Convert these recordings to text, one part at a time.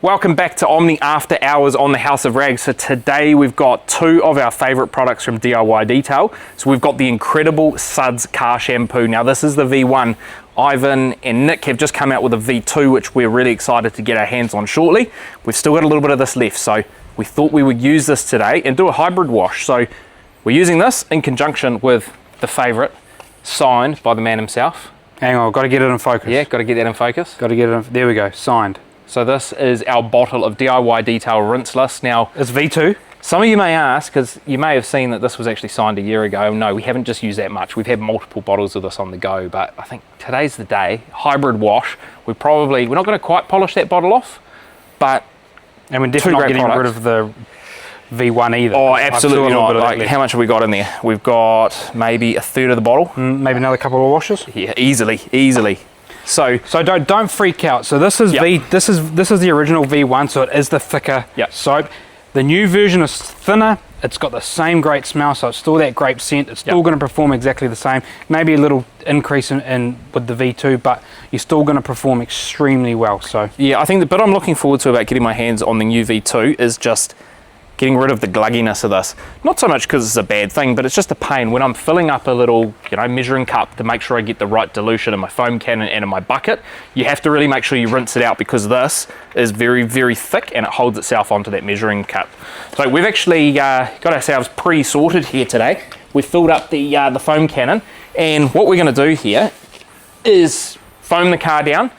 Welcome back to Omni After Hours on the House of Rags. So today we've got two of our favourite products from DIY Detail. So we've got the incredible Suds car shampoo. Now this is the V1. Ivan and Nick have just come out with a V2, which we're really excited to get our hands on shortly. We've still got a little bit of this left, so we thought we would use this today and do a hybrid wash. So we're using this in conjunction with the favourite, signed by the man himself. Hang on, got to get it in focus. Yeah, got to get that in focus. Got to get it in, there we go, signed. So this is our bottle of DIY Detail Rinseless. Now, it's V2. Some of you may ask, because you may have seen that this was actually signed a year ago. No, we haven't just used that much. We've had multiple bottles of this on the go, but I think today's the day. Hybrid wash. We're not going to quite polish that bottle off, but and we're definitely not getting rid of the V1 either. Oh, absolutely not. Like, how much have we got in there? We've got maybe a third of the bottle. Maybe another couple of washes. Yeah, easily. So don't freak out. So this is this is the original V1, so it is the thicker soap. The new version is thinner. It's got the same great smell, so it's still that grape scent. It's still going to perform exactly the same. Maybe a little increase in with the V2, but you're still going to perform extremely well. So yeah, I think the bit I'm looking forward to about getting my hands on the new V2 is just getting rid of the glugginess of this. Not so much because it's a bad thing, but it's just a pain when I'm filling up a little, measuring cup to make sure I get the right dilution in my foam cannon and in my bucket. You have to really make sure you rinse it out because this is very, very thick and it holds itself onto that measuring cup. So we've actually got ourselves pre-sorted here today. We've filled up the foam cannon, and what we're going to do here is foam the car down,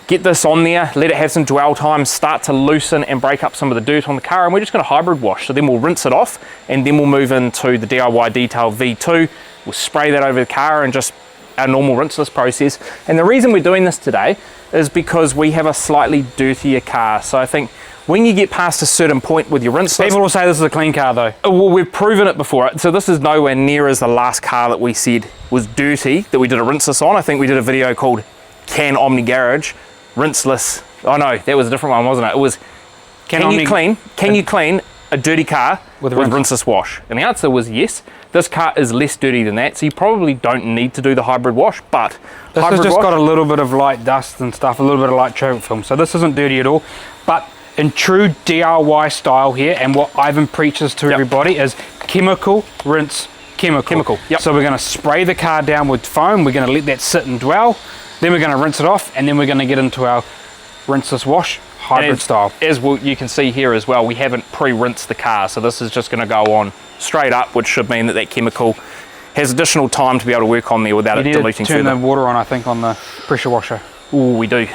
get this on there, let it have some dwell time, start to loosen and break up some of the dirt on the car, and we're just going to hybrid wash. So then we'll rinse it off, and then we'll move into the DIY Detail V2. We'll spray that over the car and just our normal rinseless process. And the reason we're doing this today is because we have a slightly dirtier car. So I think when you get past a certain point with your rinseless... People will say this is a clean car though. Well, we've proven it before. So this is nowhere near as the last car that we said was dirty, that we did a rinseless on. I think we did a video called Can Omni Garage Rinseless. Oh no, that was a different one, wasn't it? It was can you clean a dirty car with rinseless wash? And the answer was yes. This car is less dirty than that, so you probably don't need to do the hybrid wash, but this has just got a little bit of light dust and stuff, a little bit of light chocolate film, so this isn't dirty at all. But in true DIY style here, and what Ivan preaches to everybody is chemical rinse chemical. So we're going to spray the car down with foam, we're going to let that sit and dwell, then we're going to rinse it off, and then we're going to get into our rinseless wash hybrid style. As you can see here as well, we haven't pre-rinsed the car, so this is just going to go on straight up, which should mean that that chemical has additional time to be able to work on there without it diluting further. You need to turn the water on, I think, on the pressure washer. Ooh, we do.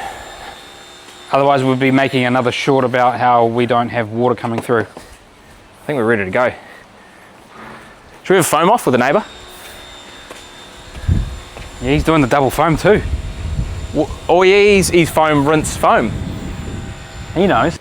Otherwise we'll be making another short about how we don't have water coming through. I think we're ready to go. Should we have foam off with a neighbour? Yeah, he's doing the double foam too. Oh yeah, he's foam, rinse, foam. He knows.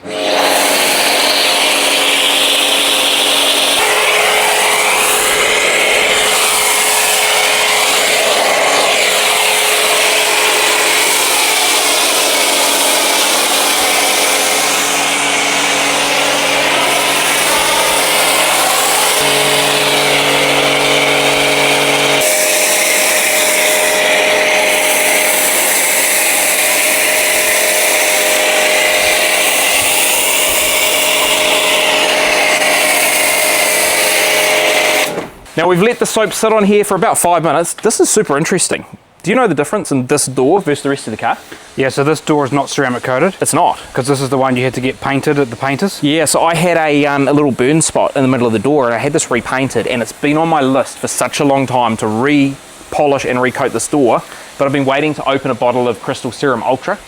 Now we've let the soap sit on here for about 5 minutes. This is super interesting. Do you know the difference in this door versus the rest of the car? Yeah, so this door is not ceramic coated. It's not. Because this is the one you had to get painted at the painters? Yeah, so I had a little burn spot in the middle of the door, and I had this repainted, and it's been on my list for such a long time to re-polish and recoat this door, but I've been waiting to open a bottle of Crystal Serum Ultra,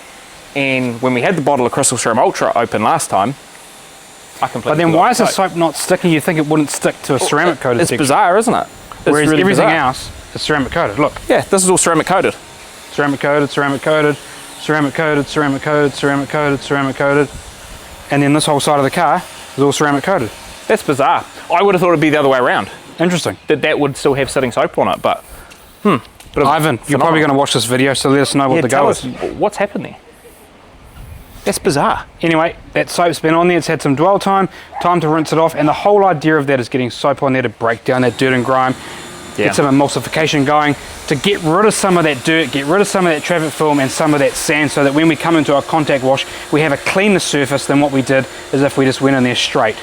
and when we had the bottle of Crystal Serum Ultra open last time, but then why is the soap not sticking? You think it wouldn't stick to a ceramic coated section. It's bizarre, isn't it? Whereas really everything else is ceramic coated. Look. Yeah, this is all ceramic coated. Ceramic coated, ceramic coated, ceramic coated, ceramic coated, ceramic coated, ceramic coated. And then this whole side of the car is all ceramic coated. That's bizarre. I would have thought it'd be the other way around. Interesting. That would still have sitting soap on it, but Ivan, you're probably going to watch this video, so let us know what the go is. What's happened there? That's bizarre. Anyway, that soap's been on there, it's had some dwell time to rinse it off, and the whole idea of that is getting soap on there to break down that dirt and grime. Yeah. get some emulsification going to get rid of some of that dirt, get rid of some of that traffic film and some of that sand, so that when we come into our contact wash, we have a cleaner surface than what we did as if we just went in there straight.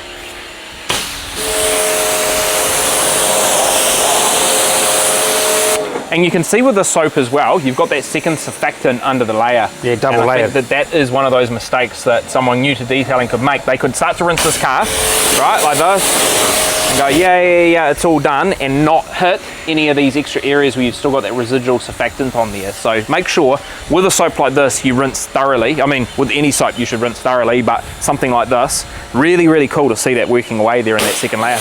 And you can see with the soap as well, you've got that second surfactant under the layer. Yeah, double and I layered. think that is one of those mistakes that someone new to detailing could make. They could start to rinse this car, right, like this, and go, yeah, it's all done, and not hit any of these extra areas where you've still got that residual surfactant on there. So make sure with a soap like this, you rinse thoroughly. I mean, with any soap, you should rinse thoroughly, but something like this, really, really cool to see that working away there in that second layer.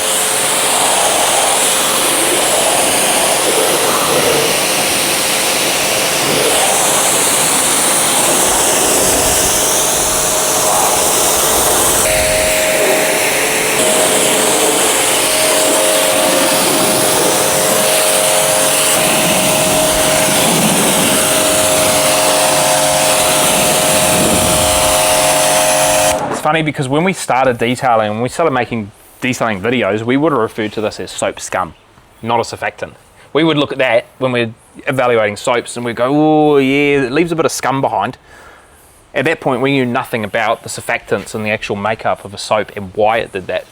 Funny because when we started detailing, when we started making detailing videos, we would have referred to this as soap scum, not a surfactant. We would look at that when we're evaluating soaps and we'd go, oh yeah, it leaves a bit of scum behind. At that point, we knew nothing about the surfactants and the actual makeup of a soap and why it did that.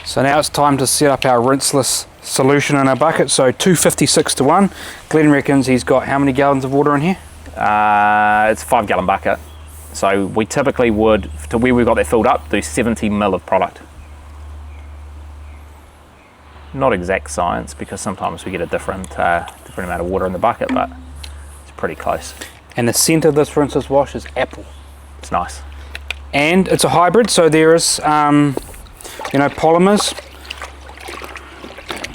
So now it's time to set up our rinseless solution in our bucket. So 256 to 1. Glenn reckons he's got how many gallons of water in here? It's a 5 gallon bucket. So we typically would, to where we've got that filled up, do 70 mil of product. Not exact science, because sometimes we get a different amount of water in the bucket, but it's pretty close. And the scent of this rinseless wash is apple. It's nice. And it's a hybrid, so there is polymers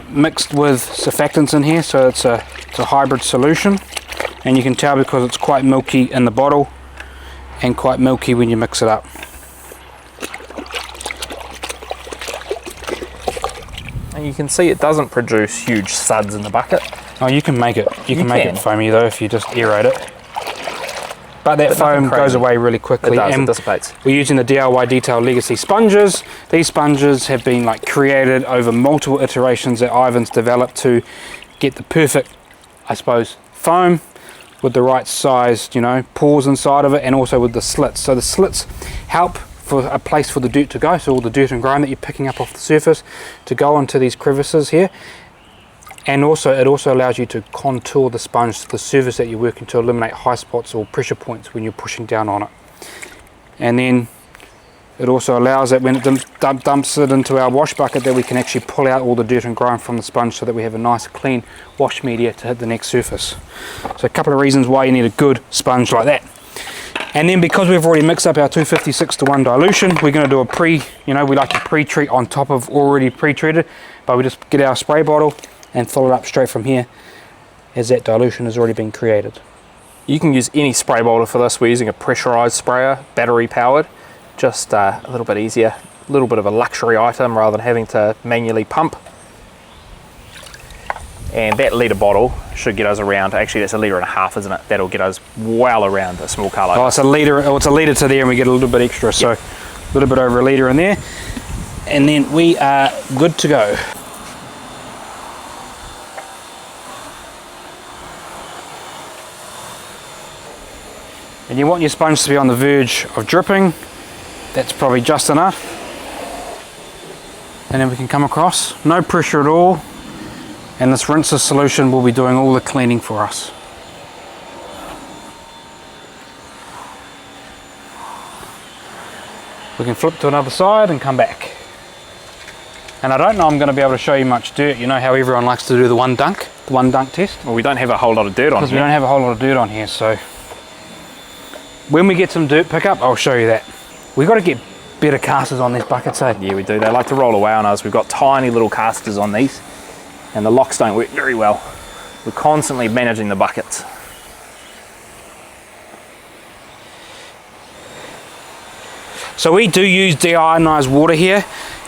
mixed with surfactants in here, so it's a hybrid solution, and you can tell because it's quite milky in the bottle and quite milky when you mix it up. And you can see it doesn't produce huge suds in the bucket. Oh, you can make it. You can make it foamy though if you just aerate it. But that foam goes away really quickly. It does, and it dissipates. We're using the DIY Detail Legacy sponges. These sponges have been created over multiple iterations that Ivan's developed to get the perfect, I suppose, foam with the right sized, pores inside of it, and also with the slits. So the slits help for a place for the dirt to go, so all the dirt and grime that you're picking up off the surface to go into these crevices here. And also, it also allows you to contour the sponge to the surface that you're working to eliminate high spots or pressure points when you're pushing down on it. And then it also allows that when it dumps it into our wash bucket, that we can actually pull out all the dirt and grime from the sponge so that we have a nice clean wash media to hit the next surface. So a couple of reasons why you need a good sponge like that. And then because we've already mixed up our 256 to 1 dilution, we're going to do we like to pre-treat on top of already pre-treated, but we just get our spray bottle and fill it up straight from here as that dilution has already been created. You can use any spray bottle for this. We're using a pressurized sprayer, battery powered, just a little bit easier, a little bit of a luxury item rather than having to manually pump. And that litre bottle should get us around, actually that's 1.5 litres, isn't it? That'll get us well around a small car like it's a litre to there, and we get a little bit extra, so a little bit over 1 litre in there. And then we are good to go. And you want your sponge to be on the verge of dripping. That's probably just enough. And then we can come across, no pressure at all. And this rinseless solution will be doing all the cleaning for us. We can flip to another side and come back. And I don't know I'm going to be able to show you much dirt. You know how everyone likes to do the one dunk test? Well, we don't have a whole lot of dirt on here. Because we don't have a whole lot of dirt on here, so when we get some dirt pickup, I'll show you that. We've got to get better casters on these buckets, eh? Yeah, we do. They like to roll away on us. We've got tiny little casters on these, and the locks don't work very well. We're constantly managing the buckets. So we do use deionized water here,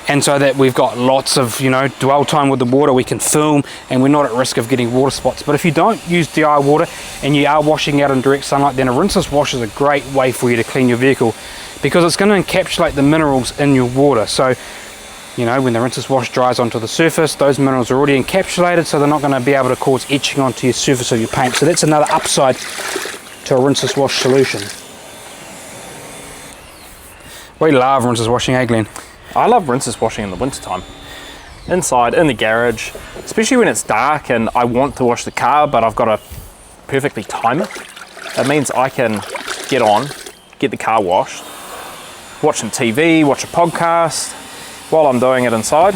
and so that we've got lots of, you know, dwell time with the water, we can film, and we're not at risk of getting water spots. But if you don't use DI water and you are washing out in direct sunlight, then a rinseless wash is a great way for you to clean your vehicle, because it's going to encapsulate the minerals in your water. So, you know, when the rinseless wash dries onto the surface, those minerals are already encapsulated, so they're not going to be able to cause etching onto your surface of your paint. So that's another upside to a rinseless wash solution. We love rinseless washing, eh, Glenn? I love rinseless washing in the wintertime. Inside, in the garage, especially when it's dark and I want to wash the car, but I've got to perfectly time it. It means I can get on, get the car washed, watch some TV, watch a podcast while I'm doing it inside.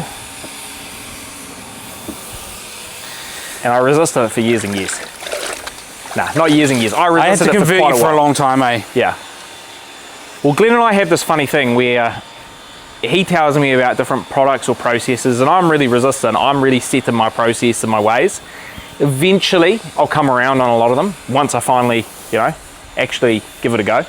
And I resisted it for years and years. Nah, not years and years. I I had resisted to it for convert quite you a for a while. long time, eh? Yeah. Well, Glenn and I have this funny thing where he tells me about different products or processes, and I'm really resistant. I'm really set in my process and my ways. Eventually, I'll come around on a lot of them once I finally, you know, actually give it a go.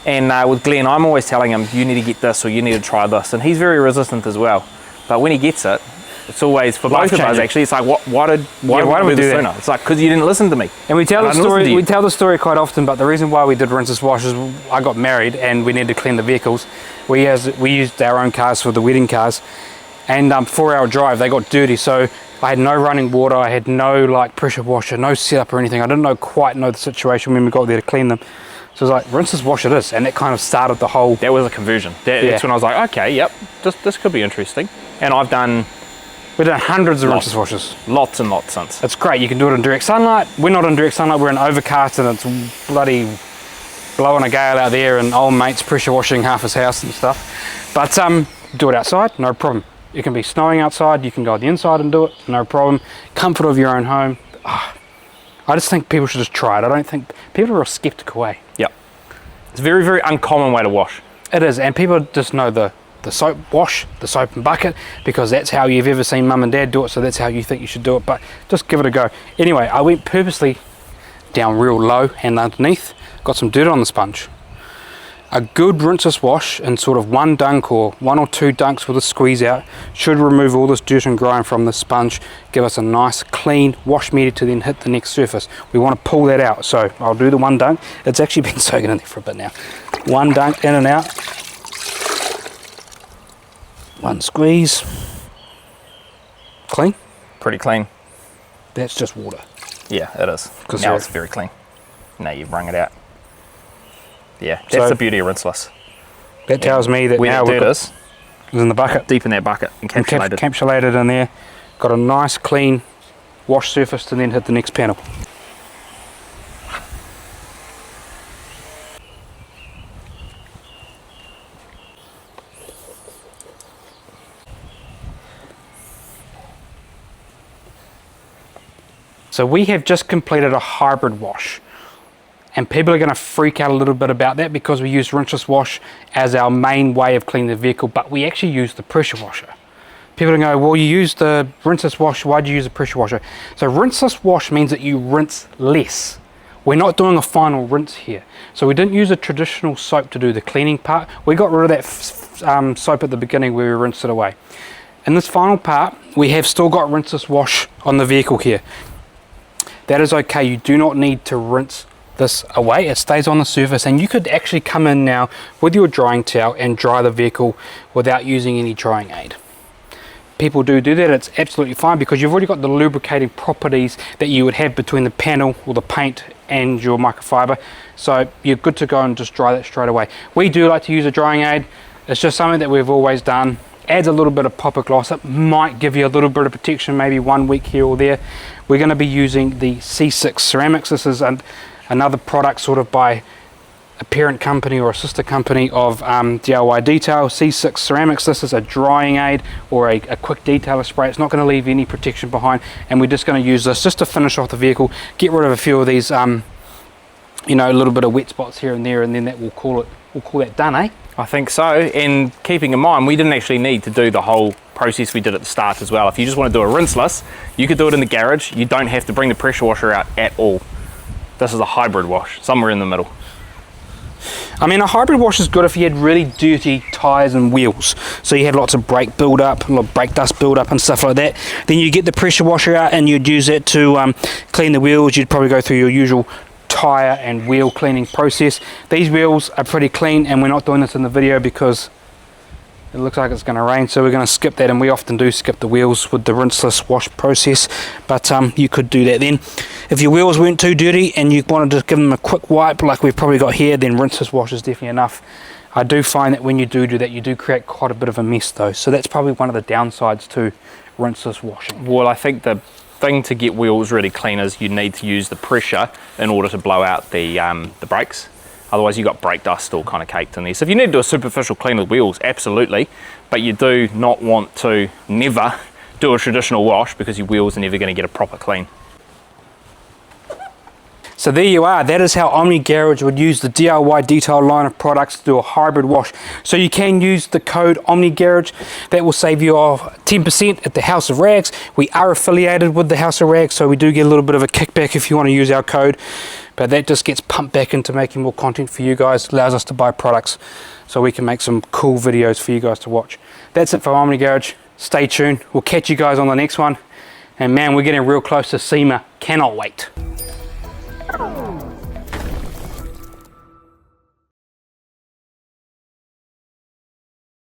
And with Glenn, I'm always telling him, you need to get this or you need to try this. And he's very resistant as well. But when he gets it, it's always, for both of us actually, it's like, why did we do this sooner? It's like, because you didn't listen to me. And we tell And the I didn't listen to story. you. We tell the story quite often. But the reason why we did rinseless wash is I got married and we needed to clean the vehicles. We used our own cars for the wedding cars, and 4-hour drive they got dirty. So I had no running water. I had no like pressure washer, no setup or anything. I didn't quite know the situation when we got there to clean them. So I was like, rinseless wash it is, and that kind of started the whole. That was a conversion. That's when I was like, okay, yep, this could be interesting. And I've done We've done hundreds of rinseless washes. lots and lots since. It's great. You can do it in direct sunlight. We're not in direct sunlight. We're in overcast, and it's bloody blowing a gale out there, and old mate's pressure washing half his house and stuff. But do it outside, no problem. It can be snowing outside. You can go on the inside and do it, no problem. Comfort of your own home. I just think people should just try it. I don't think people are skeptical, eh? Yep. It's a very, very uncommon way to wash. It is, and people just know the soap wash, the soap and bucket, because that's how you've ever seen mum and dad do it, so that's how you think you should do it, but just give it a go. Anyway, I went purposely down real low and underneath, got some dirt on the sponge. A good rinseless wash in sort of one dunk or 1 or 2 dunks with a squeeze out should remove all this dirt and grime from the sponge, give us a nice clean wash media to then hit the next surface. We want to pull that out, so I'll do the 1 dunk. It's actually been soaking in there for a bit now. 1 dunk in and out. 1 squeeze. Clean? Pretty clean. That's just water. Yeah, it is. 'Cause Now you're- it's very clean. Now you've wrung it out. Yeah, that's So- the beauty of rinseless. That tells me that Where now that we've dirt got is, it's in the bucket. deep in that bucket, encapsulated. Encapsulated in there. Got a nice clean wash surface to then hit the next panel. So we have just completed a hybrid wash, and people are going to freak out a little bit about that because we use rinseless wash as our main way of cleaning the vehicle, but we actually use the pressure washer. People are going to go, well, you use the rinseless wash, why do you use a pressure washer? So rinseless wash means that you rinse less. We're not doing a final rinse here. So we didn't use a traditional soap to do the cleaning part. We got rid of that soap at the beginning where we rinsed it away. In this final part, we have still got rinseless wash on the vehicle here. That is okay. You do not need to rinse this away. It stays on the surface, and you could actually come in now with your drying towel and dry the vehicle without using any drying aid. People do that. It's absolutely fine because you've already got the lubricating properties that you would have between the panel or the paint and your microfiber, so you're good to go and just dry that straight away. We do like to use a drying aid. It's just something that we've always done. Adds a little bit of pop of gloss. It might give you a little bit of protection, maybe 1 week here or there. We're going to be using the C6 ceramics. This is another product sort of by a parent company or a sister company of DIY Detail. C6 ceramics. This is a drying aid or a quick detailer spray. It's not going to leave any protection behind, and we're just going to use this just to finish off the vehicle, get rid of a few of these you know, a little bit of wet spots here and there, and then that we'll call that done, eh? I think so, and keeping in mind, we didn't actually need to do the whole process we did at the start as well. If you just want to do a rinseless, you could do it in the garage. You don't have to bring the pressure washer out at all. This is a hybrid wash, somewhere in the middle. I mean, a hybrid wash is good if you had really dirty tyres and wheels. So you had lots of brake build-up, a lot of brake dust build-up and stuff like that. Then you get the pressure washer out and you'd use it to clean the wheels. You'd probably go through your usual tyre and wheel cleaning process. These wheels are pretty clean, and we're not doing this in the video because it looks like it's going to rain, so we're going to skip that, and we often do skip the wheels with the rinseless wash process, but you could do that then. If your wheels weren't too dirty and you wanted to give them a quick wipe like we've probably got here, then rinseless wash is definitely enough. I do find that when you do that, you do create quite a bit of a mess though, so that's probably one of the downsides to rinseless washing. Well, I think the thing to get wheels really clean is you need to use the pressure in order to blow out the brakes. Otherwise you've got brake dust all kind of caked in there. So if you need to do a superficial clean of the wheels, absolutely, but you do not want to never do a traditional wash because your wheels are never going to get a proper clean. So there you are, that is how Omni Garage would use the DIY detail line of products to do a hybrid wash. So you can use the code Omni Garage, that will save you off 10% at the House of Rags. We are affiliated with the House of Rags, so we do get a little bit of a kickback if you want to use our code, but that just gets pumped back into making more content for you guys, allows us to buy products so we can make some cool videos for you guys to watch. That's it for Omni Garage, stay tuned, we'll catch you guys on the next one, and man, we're getting real close to SEMA, cannot wait.